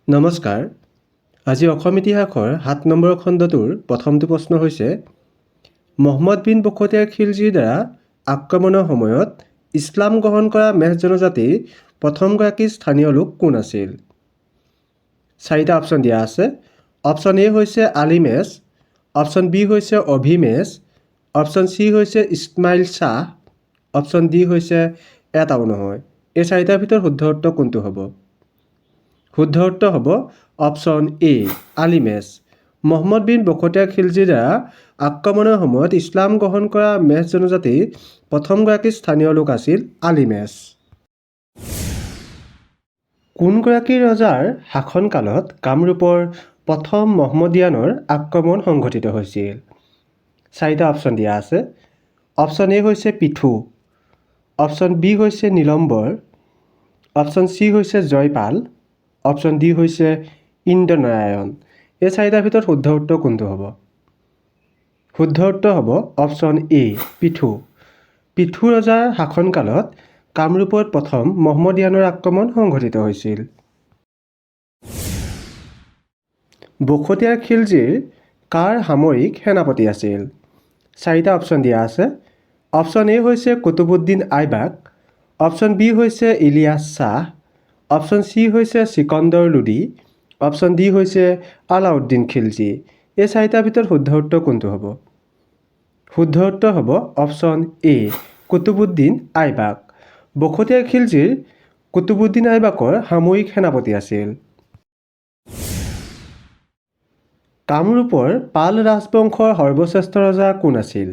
নমস্কাৰ। আজি অসম ইতিহাসৰ ৭ নম্বৰ খণ্ডটোৰ প্ৰথমটো প্ৰশ্ন হৈছে মহম্মদ বিন বখতিয়াৰ খিলজীৰ দ্বাৰা আক্ৰমণৰ সময়ত ইছলাম গ্ৰহণ কৰা মেছ জনজাতিৰ প্ৰথমগৰাকী স্থানীয় লোক কোন আছিল? 4টা অপশ্যন দিয়া আছে। অপশ্যন এ হৈছে আলী মেছ, অপশ্যন বি হৈছে অভি মেছ, অপশ্যন চি হৈছে ইছমাইল শ্বাহ, অপশ্যন ডি হৈছে এটাও নহয়। এই 4টাৰ ভিতৰত শুদ্ধ উত্তৰ কোনটো হ'ব? শুদ্ধ উত্তৰ হ'ব অপশ্যন এ আলী মেছ। মহম্মদ বিন বখতিয়াৰ খিলজীৰ দ্বাৰা আক্ৰমণৰ সময়ত ইছলাম গ্ৰহণ কৰা মেছ জনজাতিৰ প্ৰথমগৰাকী স্থানীয় লোক আছিল আলী মেছ। কোনগৰাকী ৰজাৰ শাসনকালত কামৰূপৰ প্ৰথম মহম্মদীয়ানৰ আক্ৰমণ সংঘটিত হৈছিল? 4টা অপশ্যন দিয়া আছে। অপশ্যন এ হৈছে পিথু, অপশ্যন বি হৈছে নীলম্বৰ, অপশ্যন চি হৈছে জয়পাল, অপশ্যন ডি হৈছে ইন্দ্ৰনাৰায়ণ। এই 4টাৰ ভিতৰত শুদ্ধ উত্তৰ কোনটো হ'ব? শুদ্ধ উত্তৰ হ'ব অপশ্যন এ পিথু। পিথু ৰজাৰ শাসনকালত কামৰূপত প্ৰথম মহম্মদীয়ানৰ আক্ৰমণ সংঘটিত হৈছিল। বখতিয়াৰ খিলজীৰ কাৰ সামৰিক সেনাপতি আছিল? 4টা অপশ্যন দিয়া আছে। অপশ্যন এ হৈছে কুতুবুদ্দিন আইবাক, অপশ্যন বি হৈছে ইলিয়াছ শ্বাহ, অপশ্যন চি হৈছে চিকন্দৰ লোদী, অপশ্যন ডি হৈছে আলাউদ্দিন খিলজী। এই 4টাৰ ভিতৰত শুদ্ধ উত্তৰ কোনটো হ'ব? শুদ্ধ উত্তৰ হ'ব অপশ্যন এ কুতুবুদ্দিন আইবাক। বখতিয়াৰ খিলজীৰ কুতুবুদ্দিন আইবাকৰ সামৰিক সেনাপতি আছিল। কামৰূপৰ পাল ৰাজবংশৰ সৰ্বশ্ৰেষ্ঠ ৰজা কোন আছিল?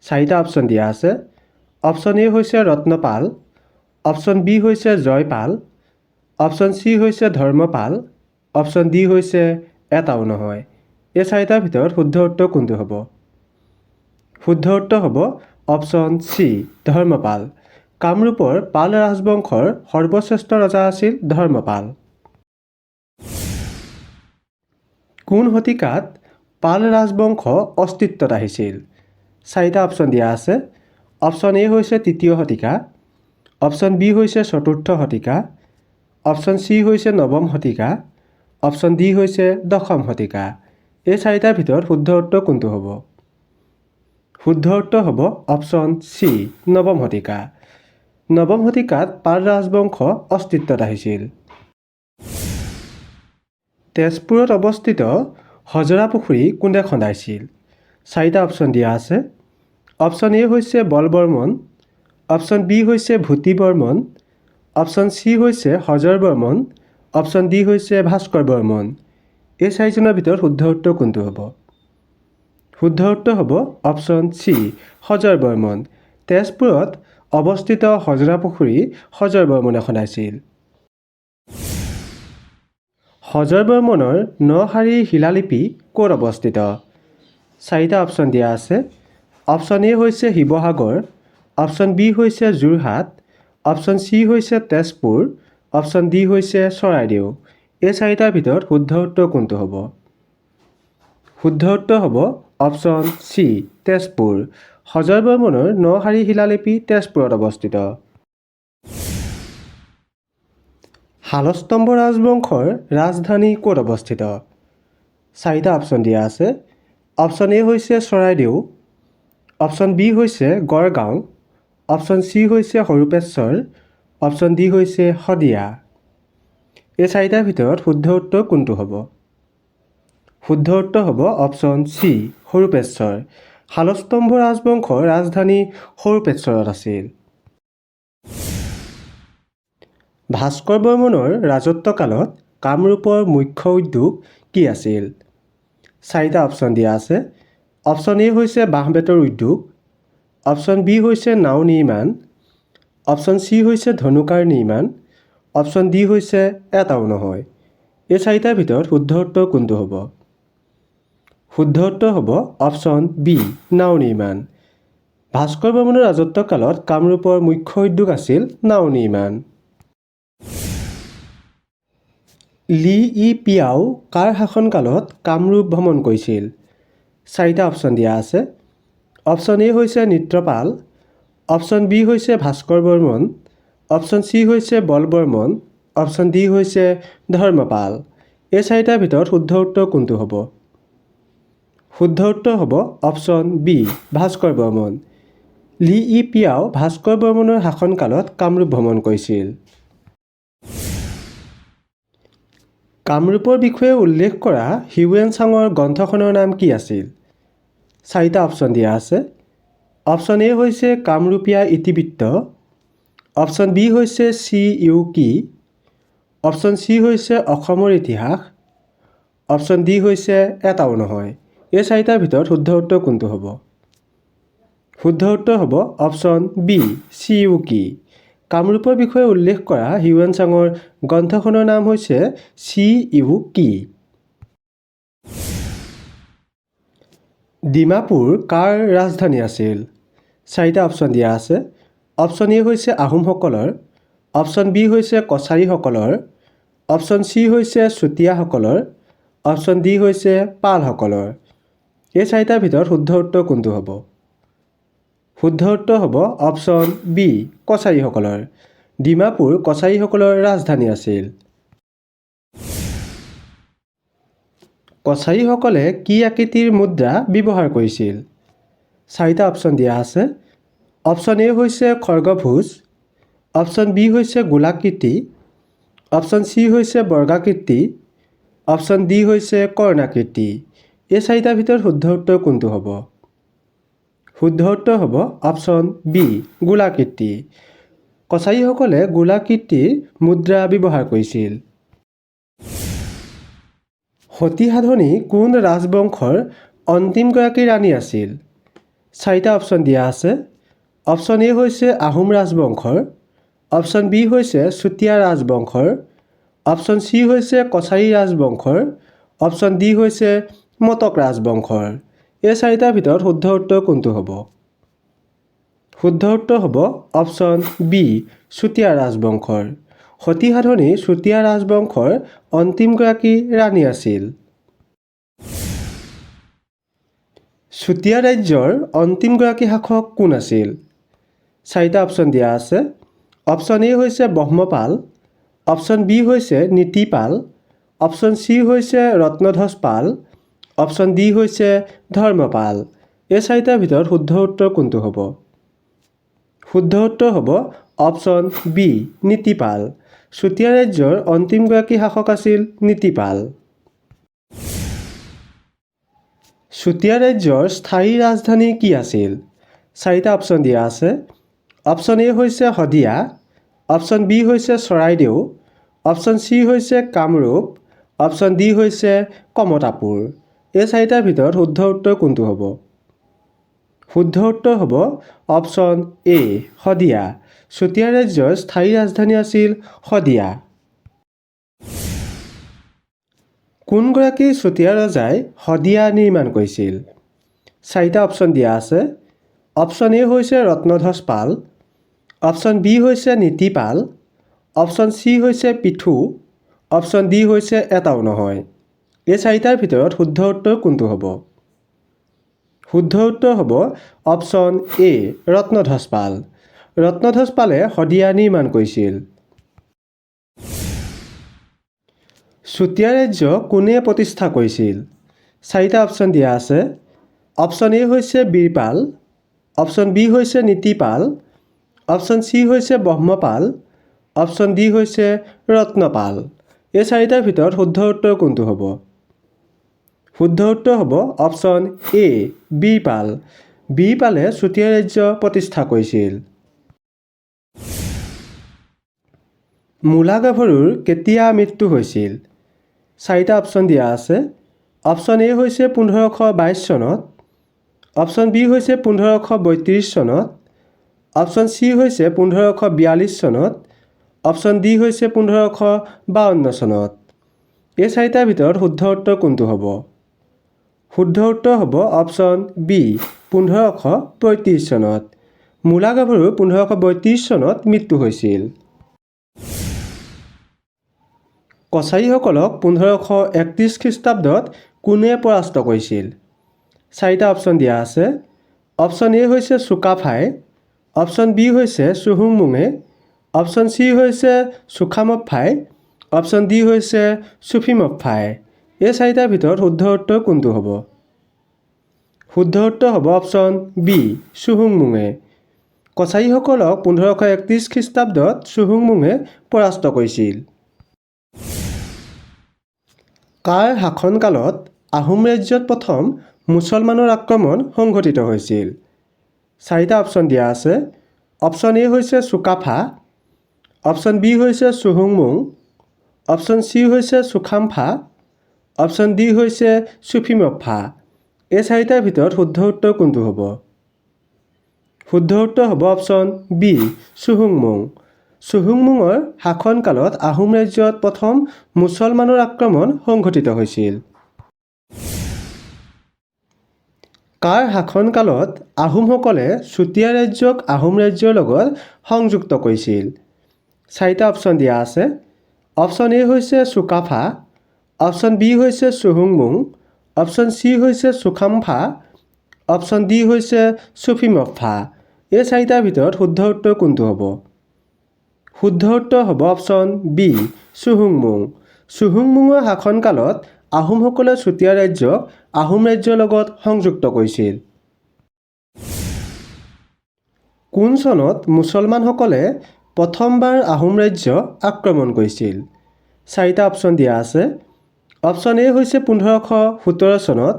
4টা অপশ্যন দিয়া আছে। অপশ্যন এ হৈছে ৰত্নপাল, অপশ্যন বি হৈছে জয়পাল, অপশ্যন চি হৈছে ধৰ্মপাল, অপশ্যন ডি হৈছে এটাও নহয়। এই 4টাৰ ভিতৰত শুদ্ধ উত্তৰ কোনটো হ'ব? শুদ্ধ উত্তৰ হ'ব অপশ্যন চি ধৰ্মপাল। কামৰূপৰ পাল ৰাজবংশৰ সৰ্বশ্ৰেষ্ঠ ৰজা আছিল ধৰ্মপাল। কোন শতিকাত পাল ৰাজবংশ অস্তিত্বত আহিছিল? 4টা অপশ্যন দিয়া আছে। অপশ্যন এ হৈছে তৃতীয় শতিকা, অপশ্যন বি হৈছে চতুৰ্থ শতিকা, অপশ্যন চি হৈছে নৱম শতিকা, অপশ্যন ডি হৈছে দশম শতিকা। এই 4টাৰ ভিতৰত শুদ্ধ উত্তৰ কোনটো হ'ব? শুদ্ধ উত্তৰ হ'ব অপশ্যন চি নৱম শতিকা। নৱম শতিকাত পাল ৰাজবংশ অস্তিত্বত আহিছিল। তেজপুৰত অৱস্থিত হজৰা পুখুৰী কোনে খন্দাইছিল? 4টা অপশ্যন দিয়া আছে। অপশ্যন এ হৈছে বলবৰ্মন, অপশ্যন বি হৈছে ভূতি বৰ্মন, অপশ্যন চি হৈছে হজৰ বৰ্মন, অপশ্যন ডি হৈছে ভাস্কৰ বৰ্মন। এই 4জনৰ ভিতৰত শুদ্ধ উত্তৰ কোনটো হ'ব? শুদ্ধ উত্তৰ হ'ব অপশ্যন চি হজৰ বৰ্মন। তেজপুৰত অৱস্থিত হজৰা পুখুৰী হজৰ বৰ্মনে খন্দাইছিল। হজৰ বৰ্মনৰ 9 শাৰীৰ শিলালিপি ক'ত অৱস্থিত? 4টা অপশ্যন দিয়া আছে। অপশ্যন এ হৈছে শিৱসাগৰ, অপশ্যন বি হৈছে যোৰহাট, অপশ্যন চি হৈছে তেজপুৰ, অপশ্যন ডি হৈছে চৰাইদেউ। এই 4টাৰ ভিতৰত শুদ্ধ উত্তৰ কোনটো হ'ব? শুদ্ধ উত্তৰ হ'ব অপশ্যন চি তেজপুৰ। হজৰ বৰ্মনৰ 9 শাৰীৰ শিলালিপি তেজপুৰত অৱস্থিত। শালস্তম্ভ ৰাজবংশৰ ৰাজধানী ক'ত অৱস্থিত? 4টা অপশ্যন দিয়া আছে। অপশ্যন এ হৈছে চৰাইদেউ, অপশ্যন বি হৈছে গড়গাঁও, অপশ্যন চি হৈছে হৰুপেশ্বৰ, অপশ্যন ডি হৈছে শদিয়া। এই 4টাৰ ভিতৰত শুদ্ধ উত্তৰ কোনটো হ'ব? শুদ্ধ উত্তৰ হ'ব অপশ্যন চি হৰুপেশ্বৰ। শালস্তম্ভ ৰাজবংশৰ ৰাজধানী হৰুপেশ্বৰত আছিল। ভাস্কৰ বৰ্মনৰ ৰাজত্বকালত কামৰূপৰ মুখ্য উদ্যোগ কি আছিল? 4টা অপশ্যন দিয়া আছে। অপশ্যন এ হৈছে বাঁহ বেতৰ উদ্যোগ, অপশ্যন বি হৈছে নাও নিৰ্মাণ, অপশ্যন চি হৈছে ধনুকাৰ নিৰ্মাণ, অপশ্যন ডি হৈছে এটাও নহয়। এই 4টাৰ ভিতৰত শুদ্ধ উত্তৰ কোনটো হ'ব? শুদ্ধ উত্তৰ হ'ব অপশ্যন বি নাও নিৰ্মাণ। ভাস্কৰ বৰ্মনৰ ৰাজত্বকালত কামৰূপৰ মুখ্য উদ্যোগ আছিল নাও নিৰ্মাণ। লি ই পিয়াও কাৰ শাসনকালত কামৰূপ ভ্ৰমণ কৰিছিল? 4টা অপশ্যন দিয়া আছে। অপশ্যন এ হৈছে নৃত্যপাল, অপশ্যন বি হৈছে ভাস্কৰ বৰ্মন, অপশ্যন চি হৈছে বলবৰ্মন, অপশ্যন ডি হৈছে ধৰ্মপাল। এই চাৰিটাৰ ভিতৰত শুদ্ধ উত্তৰ কোনটো হ'ব? শুদ্ধ উত্তৰ হ'ব অপশ্যন বি ভাস্কৰ বৰ্মন। লি ই পিয়াও ভাস্কৰ বৰ্মনৰ শাসনকালত কামৰূপ ভ্ৰমণ কৰিছিল। কামৰূপৰ বিষয়ে উল্লেখ কৰা হিউৱেন চাঙৰ গ্ৰন্থখনৰ নাম কি আছিল? চাৰিটা অপশ্যন দিয়া আছে। অপশ্যন এ হৈছে কামৰূপীয়া ইতিবৃত্ত, অপশ্যন বি হৈছে চি ইউ কি, অপশ্যন চি হৈছে অসমৰ ইতিহাস, অপশ্যন ডি হৈছে এটাও নহয়। এই চাৰিটাৰ ভিতৰত শুদ্ধ উত্তৰ কোনটো হ'ব? শুদ্ধ উত্তৰ হ'ব অপশ্যন বি চি ইউ কি। কামৰূপৰ বিষয়ে উল্লেখ কৰা হিউৱেন চাঙৰ গ্ৰন্থখনৰ নাম হৈছে চি ইউ কি। ডিমাপুৰ কাৰ ৰাজধানী আছিল? চাৰিটা অপশ্যন দিয়া আছে। অপশ্যন এ হৈছে আহোমসকলৰ, অপশ্যন বি হৈছে কছাৰীসকলৰ, অপশ্যন চি হৈছে চুতীয়াসকলৰ, অপশ্যন ডি হৈছে পালসকলৰ। এই চাৰিটাৰ ভিতৰত শুদ্ধ উত্তৰ কোনটো হ'ব? শুদ্ধ উত্তৰ হ'ব অপশ্যন বি কছাৰীসকলৰ। ডিমাপুৰ কছাৰীসকলৰ ৰাজধানী আছিল। কছাৰীসকলে কি আকৃতিৰ মুদ্ৰা ব্যৱহাৰ কৰিছিল? চাৰিটা অপশ্যন দিয়া আছে। অপশ্যন এ হৈছে খৰ্গভোজ, অপশ্যন বি হৈছে গোলাকৃতি, অপশ্যন চি হৈছে বৰ্গাকৃতি, অপশ্যন ডি হৈছে কৰ্ণাকৃতি। এই চাৰিটাৰ ভিতৰত শুদ্ধ উত্তৰ কোনটো হ'ব? শুদ্ধ উত্তৰ হ'ব অপশ্যন বি গোলাকৃতি। কছাৰীসকলে গোলাকৃতিৰ মুদ্ৰা ব্যৱহাৰ কৰিছিল। সতী সাধনী কোন ৰাজবংশৰ অন্তিমগৰাকী ৰাণী আছিল? চাৰিটা অপশ্যন দিয়া আছে। অপশ্যন এ হৈছে আহোম ৰাজবংশৰ, অপশ্যন বি হৈছে চুতীয়া ৰাজবংশৰ, অপশ্যন চি হৈছে কছাৰী ৰাজবংশৰ, অপশ্যন ডি হৈছে মটক ৰাজবংশৰ। এই চাৰিটাৰ ভিতৰত শুদ্ধ উত্তৰ কোনটো হ'ব? শুদ্ধ উত্তৰ হ'ব অপশ্যন বি চুতীয়া ৰাজবংশৰ। সতী সাধনী চুতীয়া ৰাজবংশৰ অন্তিমগৰাকী ৰাণী আছিল। চুতীয়া ৰাজ্যৰ অন্তিমগৰাকী শাসক কোন আছিল? চাৰিটা অপশ্যন দিয়া আছে। অপশ্যন এ হৈছে ব্ৰহ্মপাল, অপশ্যন বি হৈছে নীতিপাল, অপশ্যন চি হৈছে ৰত্নধ্বজ পাল, অপশ্যন ডি হৈছে ধৰ্মপাল। এই চাৰিটাৰ ভিতৰত শুদ্ধ উত্তৰ কোনটো হ'ব? শুদ্ধ উত্তৰ হ'ব অপশ্যন বি নীতিপাল। চুতীয়া ৰাজ্যৰ অন্তিমগৰাকী শাসক আছিল নীতিপাল। চুতীয়া ৰাজ্যৰ স্থায়ী ৰাজধানী কি আছিল? চাৰিটা অপশ্যন দিয়া আছে। অপশ্যন এ হৈছে শদিয়া, অপশ্যন বি হৈছে চৰাইদেউ, অপশ্যন চি হৈছে কামৰূপ, অপশ্যন ডি হৈছে কমতাপুৰ। এই চাৰিটাৰ ভিতৰত শুদ্ধ উত্তৰ কোনটো হ'ব? শুদ্ধ উত্তৰ হ'ব অপশ্যন এ শদিয়া। চুতীয়া ৰাজ্যৰ স্থায়ী ৰাজধানী আছিল শদিয়া। কোনগৰাকী চুতীয়া ৰজাই শদিয়া নিৰ্মাণ কৰিছিল? চাৰিটা অপশ্যন দিয়া আছে। অপশ্যন এ হৈছে ৰত্নধ্বজ পাল, অপশ্যন বি হৈছে নীতিপাল, অপশ্যন চি হৈছে পিথু, অপশ্যন ডি হৈছে এটাও নহয়। এই চাৰিটাৰ ভিতৰত শুদ্ধ উত্তৰ কোনটো হ'ব? শুদ্ধ উত্তৰ হ'ব অপশ্যন এ ৰত্নধ্বজ পাল। ৰত্নধ্বজ পালে শদিয়া নিৰ্মাণ কৰিছিল। চুতীয়া ৰাজ্য কোনে প্ৰতিষ্ঠা কৰিছিল? চাৰিটা অপশ্যন দিয়া আছে। অপশ্যন এ হৈছে বীৰপাল, অপশ্যন বি হৈছে নীতিপাল, অপশ্যন চি হৈছে ব্ৰহ্মপাল, অপশ্যন ডি হৈছে ৰত্নপাল। এই চাৰিটাৰ ভিতৰত শুদ্ধ উত্তৰ কোনটো হ'ব? শুদ্ধ উত্তৰ হ'ব অপশ্যন এ বীৰপাল। বীৰপালে চুতীয়া ৰাজ্য প্ৰতিষ্ঠা কৰিছিল। মূলা গাভৰুৰ কেতিয়া মৃত্যু হৈছিল? চাৰিটা অপশ্যন দিয়া আছে। অপশ্যন এ হৈছে 1522 চনত, অপশ্যন বি হৈছে 1532 চনত, অপশ্যন চি হৈছে 1542 চনত, অপশ্যন ডি হৈছে 1552 চনত। এই চাৰিটাৰ ভিতৰত শুদ্ধ উত্তৰ কোনটো হ'ব? শুদ্ধ উত্তৰ হ'ব অপশ্যন বি 1533 চনত। মূলা গাভৰুৰ 1532 চনত মৃত্যু হৈছিল। কছাৰীসকলক 1531 খ্ৰীষ্টাব্দত কোনে পৰাস্ত কৰিছিল? চাৰিটা অপশ্যন দিয়া আছে। অপশ্যন এ হৈছে চুকাফাই, অপশ্যন বি হৈছে চুহুংমুঙে, অপশ্যন চি হৈছে চুখামফাই, অপশ্যন ডি হৈছে চুফিমফাই। এই চাৰিটাৰ ভিতৰত শুদ্ধ উত্তৰ কোনটো হ'ব? শুদ্ধ উত্তৰ হ'ব অপশ্যন বি চুহুংমুঙে। কছাৰীসকলক 1531 খ্ৰীষ্টাব্দত চুহুংমুঙে পৰাস্ত কৰিছিল। কাৰ শাসনকালত আহোম ৰাজ্যত প্ৰথম মুছলমানৰ আক্ৰমণ সংঘটিত হৈছিল? চাৰিটা অপশ্যন দিয়া আছে। অপশ্যন এ হৈছে চুকাফা, অপশ্যন বি হৈছে চুহুংমুং, অপশ্যন চি হৈছে চুখামফা, অপশ্যন ডি হৈছে চুফিমফা। এই চাৰিটাৰ ভিতৰত শুদ্ধ উত্তৰ কোনটো হ'ব? শুদ্ধ উত্তৰ হ'ব অপশ্যন বি চুহুংমুং। চুহুংমুঙৰ শাসনকালত আহোম ৰাজ্যত প্ৰথম মুছলমানৰ আক্ৰমণ সংঘটিত হৈছিল। কাৰ শাসনকালত আহোমসকলে চুতীয়া ৰাজ্যক আহোম ৰাজ্যৰ লগত সংযুক্ত কৰিছিল? চাৰিটা অপশ্যন দিয়া আছে। অপশ্যন এ হৈছে চুকাফা, অপশ্যন বি হৈছে চুহুংমুং, অপশ্যন চি হৈছে চুখামফা, অপশ্যন ডি হৈছে চুফিমফা। এই চাৰিটাৰ ভিতৰত শুদ্ধ উত্তৰ কোনটো হ'ব? শুদ্ধ উত্তৰ হ'ব অপশ্যন বি চুহুংমুং। চুহুংমুঙৰ শাসনকালত আহোমসকলে চুতীয়া ৰাজ্যক আহোম ৰাজ্যৰ লগত সংযুক্ত কৰিছিল। কোন চনত মুছলমানসকলে প্ৰথমবাৰ আহোম ৰাজ্য আক্ৰমণ কৰিছিল? চাৰিটা অপশ্যন দিয়া আছে। অপশ্যন এ হৈছে 1517 চনত,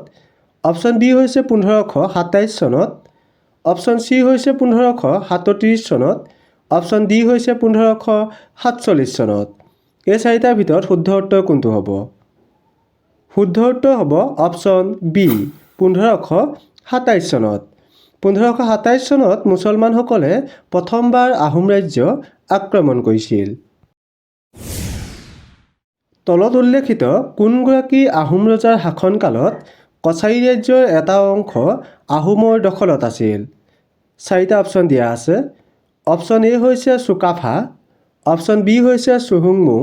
অপশ্যন বি হৈছে 1527 চনত, অপশ্যন চি হৈছে 1537 চনত, অপশ্যন ডি হৈছে 1547 চনত। এই চাৰিটাৰ ভিতৰত শুদ্ধ উত্তৰ কোনটো হ'ব? শুদ্ধ উত্তৰ হ'ব অপশ্যন বি 1527 চনত। 1527 চনত মুছলমানসকলে প্ৰথমবাৰ আহোম ৰাজ্য আক্ৰমণ কৰিছিল। তলত উল্লেখিত কোনগৰাকী আহোম ৰজাৰ শাসনকালত কছাৰী ৰাজ্যৰ এটা অংশ আহোমৰ দখলত আছিল? চাৰিটা অপশ্যন দিয়া আছে। অপশ্যন এ হৈছে চুকাফা, অপশ্যন বি হৈছে চুহুংমুং,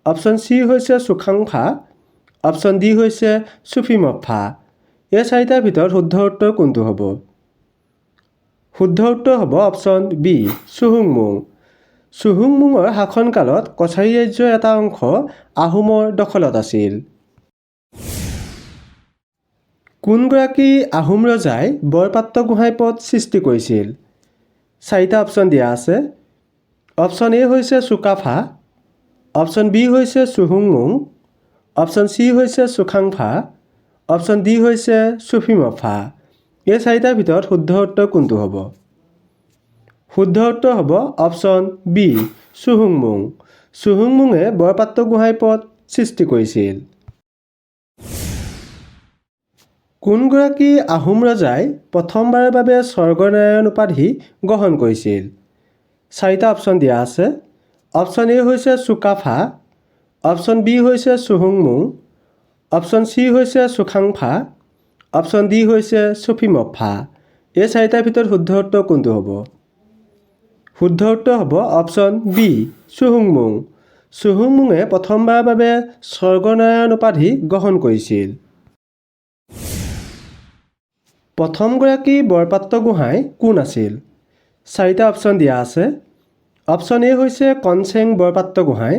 অপশ্যন চি হৈছে চুখামফা, অপশ্যন ডি হৈছে চুফিমফা। এই চাৰিটাৰ ভিতৰত শুদ্ধ উত্তৰ কোনটো হ'ব? শুদ্ধ উত্তৰ হ'ব অপশ্যন বি চুহুংমুং। চুহুংমুঙৰ শাসনকালত কছাৰী ৰাজ্যৰ এটা অংশ আহোমৰ দখলত আছিল। কোনগৰাকী আহোম ৰজাই বৰপাত্ৰ গোহাঁই পদ সৃষ্টি কৰিছিল? চাৰিটা অপশ্যন দিয়া আছে। অপশ্যন এ হৈছে চুকাফা, অপশ্যন বি হৈছে চুহুংমুং, অপশ্যন চি হৈছে চুখামফা, অপশ্যন ডি হৈছে চুফিমফা। এই চাৰিটাৰ ভিতৰত শুদ্ধ উত্তৰ কোনটো হ'ব? শুদ্ধ উত্তৰ হ'ব অপশ্যন বি চুহুংমুং। চুহুংমুঙে বৰপাত্ৰ গোহাঁই পদ সৃষ্টি কৰিছিল। কোনগৰাকী আহোম ৰজাই প্ৰথমবাৰৰ বাবে স্বৰ্গনাৰায়ণ উপাধি গ্ৰহণ কৰিছিল? চাৰিটা অপশ্যন দিয়া আছে। অপশ্যন এ হৈছে চুকাফা, অপশ্যন বি হৈছে চুহুংমুং, অপশ্যন চি হৈছে চুখামফা, অপশ্যন ডি হৈছে চুফিমফা। এই চাৰিটাৰ ভিতৰত শুদ্ধ উত্তৰ কোনটো হ'ব? শুদ্ধ উত্তৰ হ'ব অপশ্যন বি চুহুংমুং। চুহুংমুঙে প্ৰথমবাৰৰ বাবে স্বৰ্গনাৰায়ণ উপাধি গ্ৰহণ কৰিছিল। প্ৰথমগৰাকী বৰপাত্ৰ গোহাঁই কোন আছিল? চাৰিটা অপশ্যন দিয়া আছে। অপশ্যন এ হৈছে কনচেং বৰপাত্ৰ গোহাঁই,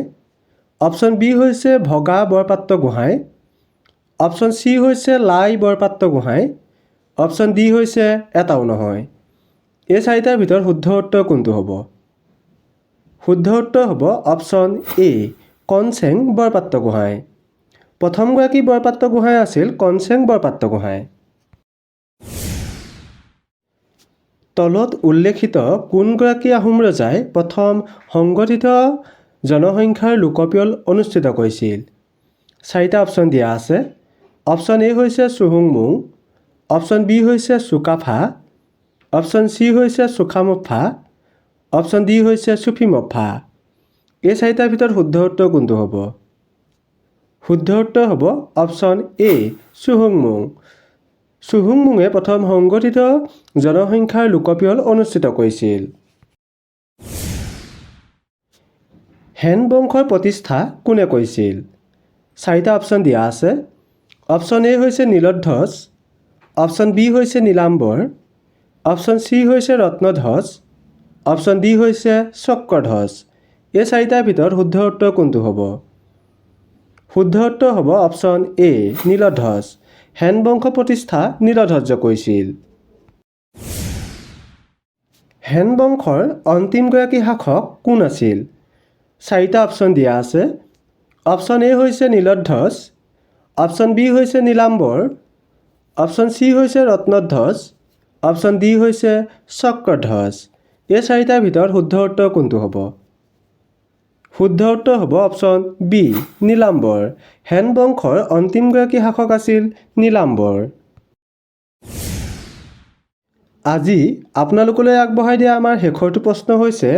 অপশ্যন বি হৈছে ভগা বৰপাত্ৰ গোহাঁই, অপশ্যন চি হৈছে লাই বৰপাত্ৰ গোহাঁই, অপশ্যন ডি হৈছে এটাও নহয়। এই চাৰিটাৰ ভিতৰত শুদ্ধ উত্তৰ কোনটো হ'ব? শুদ্ধ উত্তৰ হ'ব অপশ্যন এ কনচেং বৰপাত্ৰ গোহাঁই। প্ৰথমগৰাকী বৰপাত্ৰ গোহাঁই আছিল কনচেং বৰপাত্ৰ গোহাঁই। তলত উল্লেখিত কোনগৰাকী আহোম ৰজাই প্ৰথম সংগঠিত জনসংখ্যাৰ লোকপিয়ল অনুষ্ঠিত কৰিছিল? চাৰিটা অপশ্যন দিয়া আছে। অপশ্যন এ হৈছে চুহুংমুং, অপশ্যন বি হৈছে চুকাফা, অপশ্যন চি হৈছে চুখামফা, অপশ্যন ডি হৈছে চুফিমফা। এই চাৰিটাৰ ভিতৰত শুদ্ধ উত্তৰ কোনটো হ'ব? শুদ্ধ উত্তৰ হ'ব অপশ্যন এ চুহুংমুং। চুহুংমুঙে প্ৰথম সংগঠিত জনসংখ্যাৰ লোকপিয়ল অনুষ্ঠিত কৰিছিল। হেন বংশৰ প্ৰতিষ্ঠা কোনে কৰিছিল? চাৰিটা অপশ্যন দিয়া আছে। অপশ্যন এ হৈছে নীলধ্বজ, অপশ্যন বি হৈছে নীলাম্বৰ, অপশ্যন চি হৈছে ৰত্নধ্বজ, অপশ্যন ডি হৈছে চক্ৰধ্বজ। এই চাৰিটাৰ ভিতৰত শুদ্ধ উত্তৰ কোনটো হ'ব? শুদ্ধ উত্তৰ হ'ব অপশ্যন এ নীলধ্বজ। সেন বংশ প্ৰতিষ্ঠা নীলধ্বজে কৰিছিল। সেন বংশৰ অন্তিমগৰাকী শাসক কোন আছিল? চাৰিটা অপশ্যন দিয়া আছে। অপশ্যন এ হৈছে নীলধ্বজ, অপশ্যন বি হৈছে নীলাম্বৰ, অপশ্যন চি হৈছে ৰত্নধ্বজ, অপশ্যন ডি হৈছে চক্ৰধ্বজ। এই চাৰিটাৰ ভিতৰত শুদ্ধ উত্তৰ কোনটো হ'ব? শুদ্ধ উত্তৰ হ'ব অপশ্যন বি নীলাম্বৰ। সেন বংশৰ অন্তিমগৰাকী শাসক আছিল নীলাম্বৰ। আজি আপোনালোকলৈ আগবঢ়াই দিয়া আমাৰ শেষৰটো প্ৰশ্ন হৈছে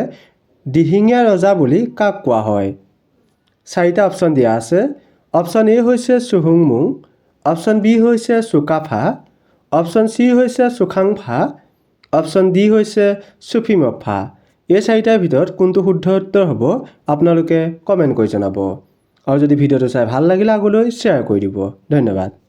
দিহিঙীয়া ৰজা বুলি কাক কোৱা হয়? চাৰিটা অপশ্যন দিয়া আছে। অপশ্যন এ হৈছে চুহুংমুং, অপশ্যন বি হৈছে চুকাফা, অপশ্যন চি হৈছে চুখাংফা, অপশ্যন ডি হৈছে চুফিমফা। এই চাৰিটাৰ ভিতৰত কোনটো শুদ্ধ উত্তৰ হ'ব আপোনালোকে কমেণ্ট কৰি জনাব। আৰু যদি ভিডিঅ'টো চাই ভাল লাগিলে আগলৈ শ্বেয়াৰ কৰি দিব। ধন্যবাদ।